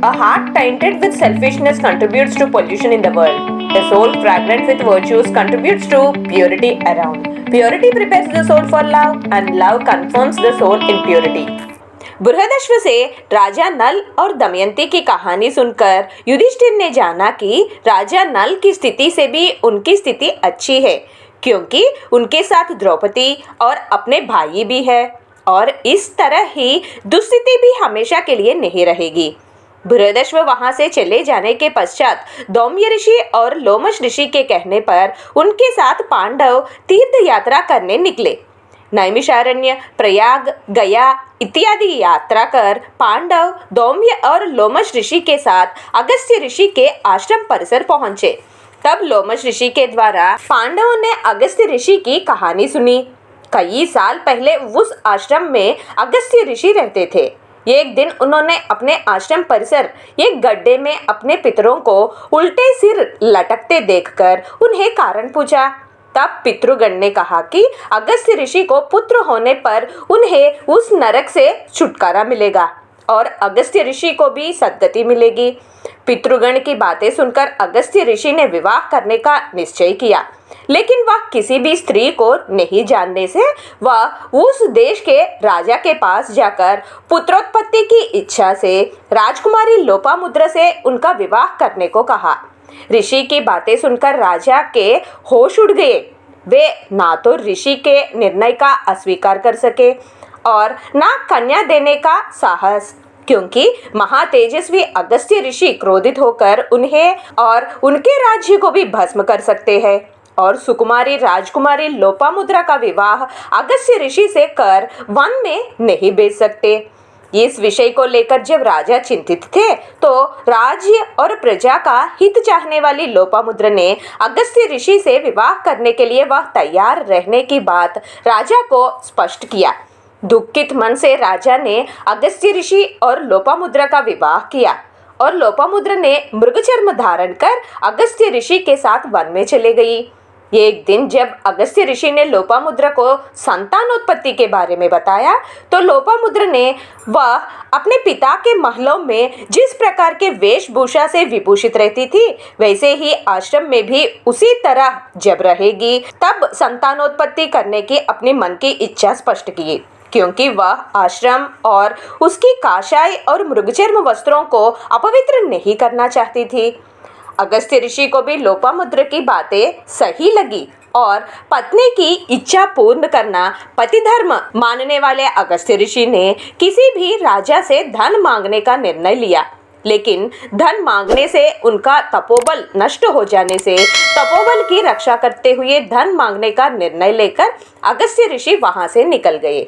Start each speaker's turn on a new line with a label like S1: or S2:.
S1: A heart tainted with selfishness contributes to pollution in the world. A soul fragrant with virtues contributes to purity around. Purity prepares the soul for love, and love confirms the soul in purity. बृहदश्व से राजा नल और दमयंती की कहानी सुनकर युधिष्ठिर ने जाना कि राजा नल की स्थिति से भी उनकी स्थिति अच्छी है, क्योंकि उनके साथ द्रौपदी और अपने भाई भी है, और इस तरह ही दुस्थिति भी हमेशा के लिए नहीं रहेगी। बृहदश्व वहां से चले जाने के पश्चात दौम्य ऋषि और लोमश ऋषि के कहने पर उनके साथ पांडव तीर्थ यात्रा करने निकले। नैमिषारण्य, प्रयाग, गया इत्यादि यात्रा कर पांडव दौम्य और लोमश ऋषि के साथ अगस्त्य ऋषि के आश्रम परिसर पहुंचे। तब लोमश ऋषि के द्वारा पांडवों ने अगस्त्य ऋषि की कहानी सुनी। कई साल पहले उस आश्रम में अगस्त्य ऋषि रहते थे। एक दिन उन्होंने अपने आश्रम परिसर एक गड्ढे में अपने पितरों को उल्टे सिर लटकते देखकर उन्हें कारण पूछा। तब पितृगण ने कहा कि अगस्त्य ऋषि को पुत्र होने पर उन्हें उस नरक से छुटकारा मिलेगा और अगस्त्य ऋषि को भी सद्गति मिलेगी। पितृगण की बातें सुनकर अगस्त्य ऋषि ने विवाह करने का निश्चय किया, लेकिन वह किसी भी स्त्री को नहीं जानने से वह उस देश के राजा के पास जाकर पुत्रोत्पत्ति की इच्छा से राजकुमारी लोपामुद्रा से उनका विवाह करने को कहा। ऋषि की बातें सुनकर राजा के होश उड़ गए। वे ना तो ऋषि के निर्णय का अस्वीकार कर सके और ना कन्या देने का साहस, क्योंकि महातेजस्वी अगस्त्य ऋषि क्रोधित होकर उन्हें और उनके राज्य को भी भस्म कर सकते हैं, और सुकुमारी राजकुमारी लोपामुद्रा का विवाह अगस्त्य ऋषि से कर वन में नहीं भेज सकते। इस विषय को लेकर जब राजा चिंतित थे तो राज्य और प्रजा का हित चाहने वाली लोपामुद्रा ने अगस्त्य ऋषि से विवाह करने के लिए वह तैयार रहने की बात राजा को स्पष्ट किया। दुखित मन से राजा ने अगस्त्य ऋषि और लोपामुद्रा का विवाह किया, और लोपामुद्रा ने मृगचर्म धारण कर अगस्त्य ऋषि के साथ वन में चले गई। एक दिन जब अगस्त्य ऋषि ने लोपामुद्रा को संतानोत्पत्ति के बारे में बताया तो लोपामुद्रा ने वह अपने पिता के महलों में जिस प्रकार के वेशभूषा से विभूषित रहती थी वैसे ही आश्रम में भी उसी तरह जब रहेगी तब संतानोत्पत्ति करने की अपनी मन की इच्छा स्पष्ट की, क्योंकि वह आश्रम और उसकी काशाय और मृगचर्म वस्त्रों को अपवित्र नहीं करना चाहती थी। अगस्त्य ऋषि को भी लोपामुद्रा की बातें सही लगी और पत्नी की इच्छा पूर्ण करना पति धर्म मानने वाले अगस्त्य ऋषि ने किसी भी राजा से धन मांगने का निर्णय लिया, लेकिन धन मांगने से उनका तपोबल नष्ट हो जाने से तपोबल की रक्षा करते हुए धन मांगने का निर्णय लेकर अगस्त्य ऋषि वहां से निकल गए।